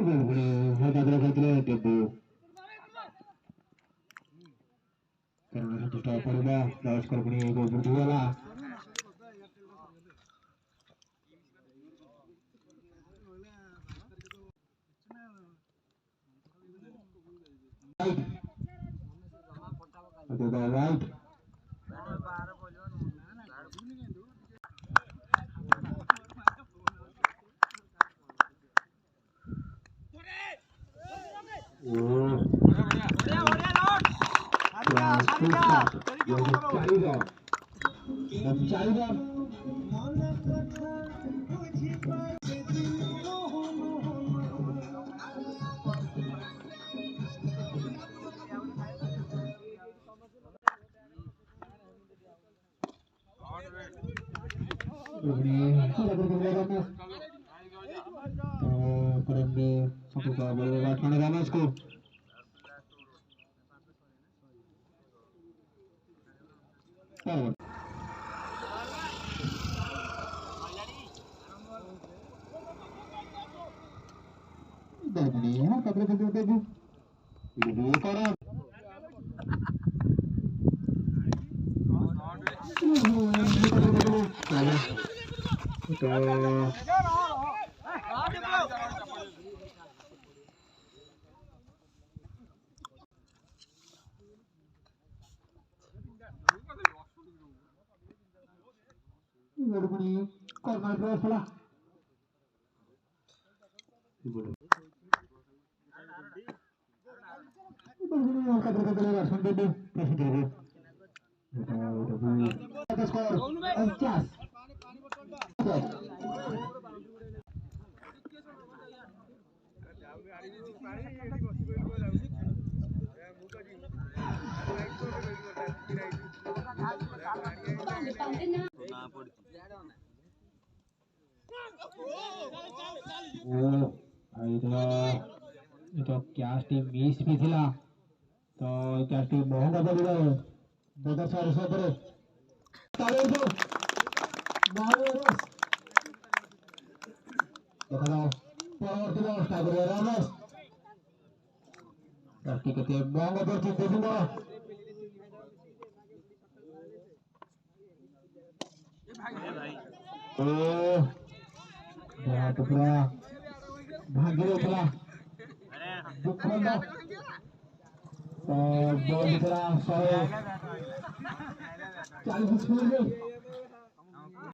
Boleh hadap hadap debu. Karena satu stop pada dah skor ini gol berdua lah. Atau dah right. Satu boleh lakukan Ramasku. Ini apa baju? Ini koran. Baru bunyi korban terus lah. Baru bunyi kata-kata langsung dulu. Udah bunyi. Atas skor. Encas. तो क्या team miss भी थिला तो क्या team महंगा पड़ गए 2000 पर ताले तो मारोस देखो परवर्ती अवस्था करे रामस राष्ट्रीय के महंगा पड़ देखो ya tu pula bahagia pula bukan dah bol pula saya 40 minit